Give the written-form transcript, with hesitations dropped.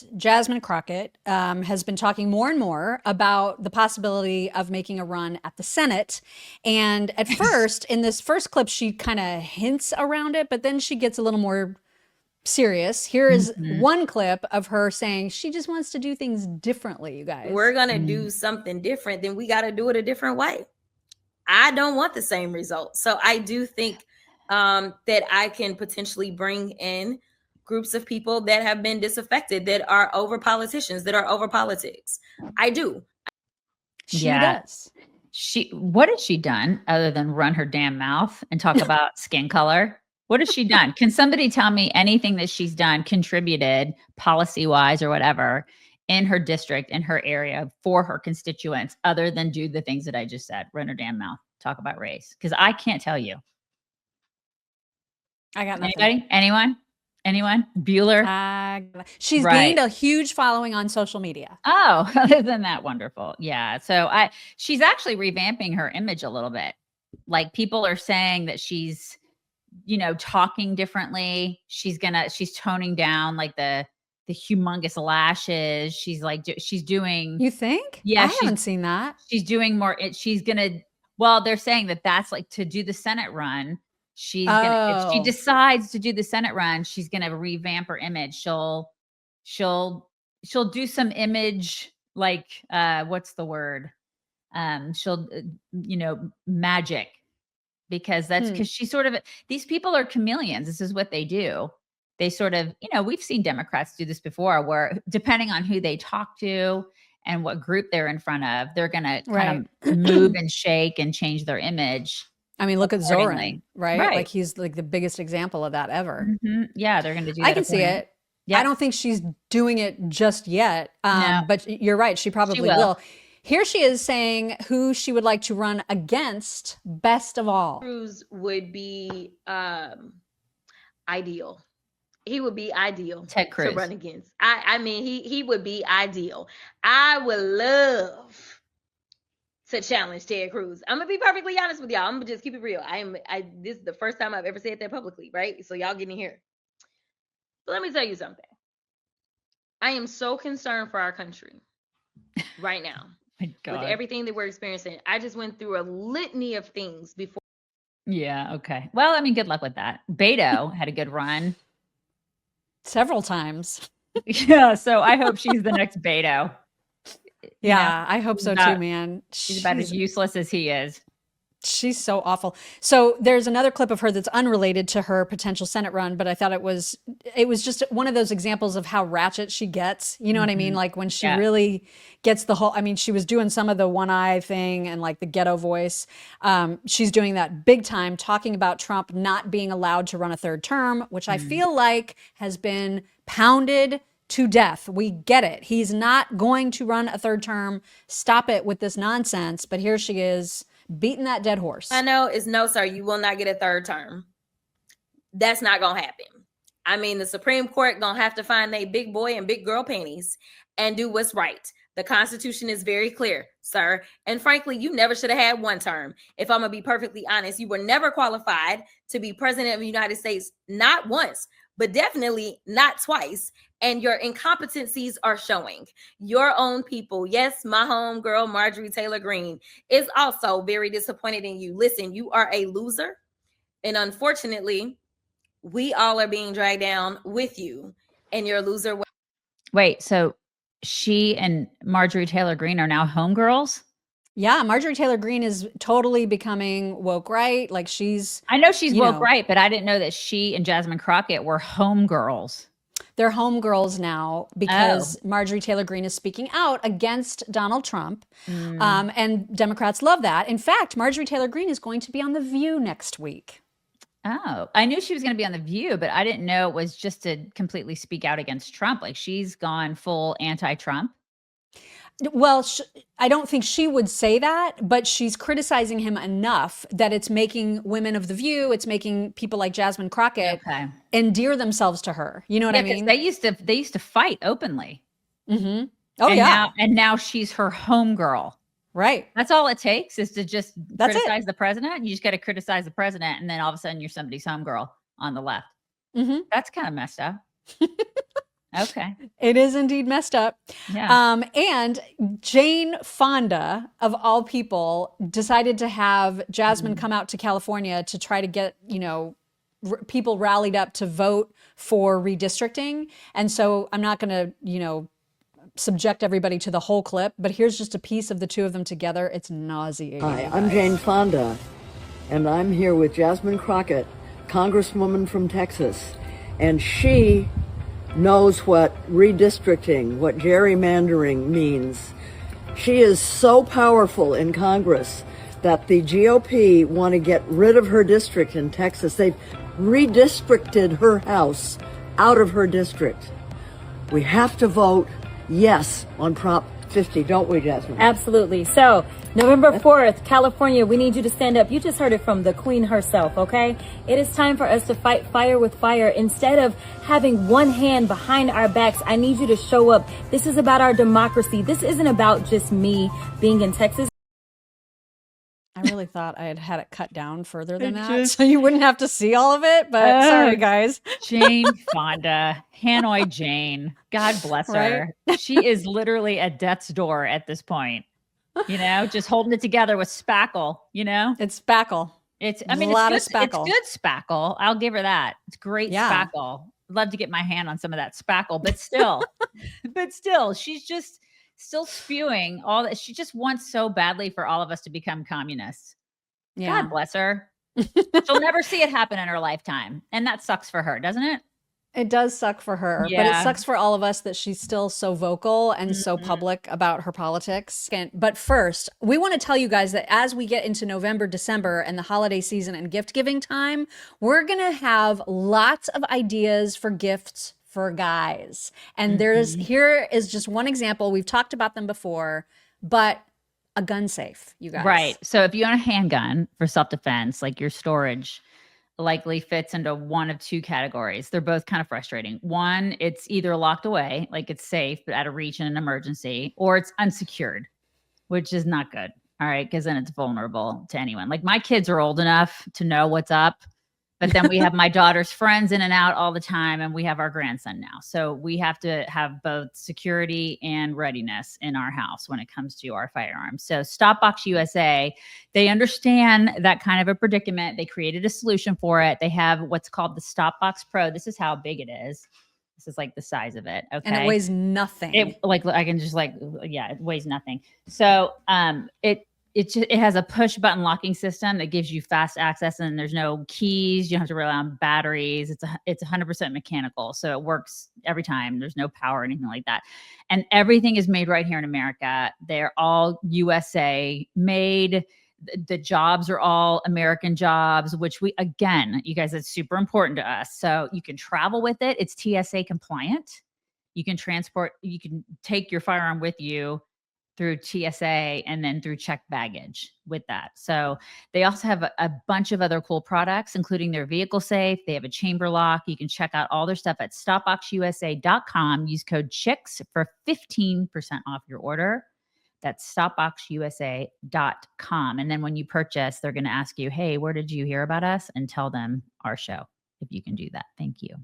is Jasmine Crockett has been talking more and more about the possibility of making a run at the Senate. And at first, in this first clip, she kind of hints around it, but then she gets a little more serious. Here is Mhm. one clip of her saying she just wants to do things differently, you guys. We're going to do something different, then we got to do it a different way. I don't want the same result. So I do think that I can potentially bring in groups of people that have been disaffected, that are over politicians, that are over politics. I do. She Yeah. does. What has she done other than run her damn mouth and talk about skin color? What has she done? Can somebody tell me anything that she's done, contributed policy wise or whatever in her district, in her area for her constituents, other than do the things that I just said, run her damn mouth, talk about race? Because I can't tell you. I got nothing. Anybody? Anyone? Bueller? She's Right. gained a huge following on social media. Oh, isn't that wonderful? Yeah. So she's actually revamping her image a little bit. Like, people are saying that she's, talking differently. She's toning down like the humongous lashes. She's doing. You think? Yeah, I haven't seen that. She's doing more. Well, they're saying that that's like to do the Senate run. If she decides to do the Senate run, she's gonna revamp her image. She'll do some image, like what's the word? She'll magic, because she's sort of, these people are chameleons. This is what they do. They sort of, we've seen Democrats do this before, where depending on who they talk to and what group they're in front of, they're gonna kind of move and shake and change their image. I mean, look at Zoran, right? Like, he's like the biggest example of that ever. Mm-hmm. Yeah, they're going to do that. I can see it. Yep. I don't think she's doing it just yet, No. but you're right. She probably will. Here she is saying who she would like to run against best of all. Cruz would be ideal. He would be ideal. Ted Cruz to run against. I mean, he would be ideal. I would love to challenge Ted Cruz. I'm gonna be perfectly honest with y'all. I'm gonna just keep it real. This is the first time I've ever said that publicly, right? So y'all getting here. But let me tell you something. I am so concerned for our country right now. My God. With everything that we're experiencing. I just went through a litany of things before. Yeah, okay. Well, I mean, good luck with that. Beto had a good run. Several times. Yeah, so I hope she's the next Beto. Yeah, I hope so too, man. She's about as useless as he is. She's so awful. So there's another clip of her that's unrelated to her potential Senate run, but I thought it was just one of those examples of how ratchet she gets. You know what I mean? Like, when she really gets the whole, I mean, she was doing some of the one eye thing and like the ghetto voice. She's doing that big time, talking about Trump not being allowed to run a third term, which I feel like has been pounded to death. We get it. He's not going to run a third term. Stop it with this nonsense. But here she is, beating that dead horse. I know is no, sir. You will not get a third term. That's not gonna happen. I mean, the Supreme Court gonna have to find a big boy and big girl panties and do what's right. The Constitution is very clear, sir. And frankly, you never should have had one term. If I'm gonna be perfectly honest, you were never qualified to be president of the United States, not once, but definitely not twice. And your incompetencies are showing. Your own people, yes, my homegirl, Marjorie Taylor Greene, is also very disappointed in you. Listen, you are a loser. And unfortunately, we all are being dragged down with you and your loser. Wait, so she and Marjorie Taylor Greene are now homegirls? Yeah, Marjorie Taylor Greene is totally becoming woke right. Like, I know she's woke right, but I didn't know that she and Jasmine Crockett were homegirls. They're homegirls now because Marjorie Taylor Greene is speaking out against Donald Trump. And Democrats love that. In fact, Marjorie Taylor Greene is going to be on The View next week. Oh, I knew she was going to be on The View, but I didn't know it was just to completely speak out against Trump. Like, she's gone full anti-Trump. Well, I don't think she would say that, but she's criticizing him enough that it's making women of The View, it's making people like Jasmine Crockett endear themselves to her. You know what I mean? They used to fight openly. Mm-hmm. Oh, and now she's her homegirl. Right. That's all it takes, is to just criticize the president. You just got to criticize the president, and then all of a sudden you're somebody's homegirl on the left. Mm-hmm. That's kind of messed up. Okay. It is indeed messed up. Yeah. And Jane Fonda, of all people, decided to have Jasmine come out to California to try to get, people rallied up to vote for redistricting. And so I'm not going to, subject everybody to the whole clip, but here's just a piece of the two of them together. It's nauseating. Hi, I'm Jane Fonda, and I'm here with Jasmine Crockett, Congresswoman from Texas, and she knows what redistricting, what gerrymandering means. She is so powerful in Congress that the GOP want to get rid of her district in Texas. They've redistricted her house out of her district. We have to vote yes on Prop 50, don't we, Jasmine? Absolutely. So, November 4th, California, we need you to stand up. You just heard it from the queen herself, okay? It is time for us to fight fire with fire. Instead of having one hand behind our backs, I need you to show up. This is about our democracy. This isn't about just me being in Texas. I really thought I had it cut down further than that, so you wouldn't have to see all of it, but sorry, guys. Jane Fonda, Hanoi Jane, God bless her. She is literally at death's door at this point, just holding it together with spackle, It's spackle. It's a lot of spackle. It's good spackle. I'll give her that. It's great spackle. I'd love to get my hand on some of that spackle, but still, she's just still spewing all that. She just wants so badly for all of us to become communists. God bless her. She'll never see it happen in her lifetime. And that sucks for her, doesn't it? It does suck for her, but it sucks for all of us that she's still so vocal and so public about her politics. But first, we want to tell you guys that as we get into November, December, and the holiday season and gift giving time, we're going to have lots of ideas for gifts for guys. And here is just one example. We've talked about them before, but a gun safe, you guys. Right. So if you own a handgun for self-defense, like your storage likely fits into one of two categories. They're both kind of frustrating. One, it's either locked away, like it's safe, but out of reach in an emergency, or it's unsecured, which is not good. All right. Because then it's vulnerable to anyone. Like my kids are old enough to know what's up. But then we have my daughter's friends in and out all the time, and we have our grandson now. So we have to have both security and readiness in our house when it comes to our firearms. So Stopbox USA, they understand that kind of a predicament. They created a solution for it. They have what's called the Stopbox Pro. This is how big it is. This is like the size of it. Okay. And it weighs nothing. It weighs nothing. So it has a push button locking system that gives you fast access, and there's no keys. You don't have to rely on batteries. It's 100% mechanical. So it works every time. There's no power or anything like that. And everything is made right here in America. They're all USA made. The jobs are all American jobs, which you guys, it's super important to us. So you can travel with it. It's TSA compliant. You can take your firearm with you through TSA and then through checked baggage with that. So they also have a bunch of other cool products, including their vehicle safe. They have a chamber lock. You can check out all their stuff at stopboxusa.com. Use code CHICKS for 15% off your order. That's stopboxusa.com. And then when you purchase, they're going to ask you, hey, where did you hear about us? And tell them our show, if you can do that. Thank you.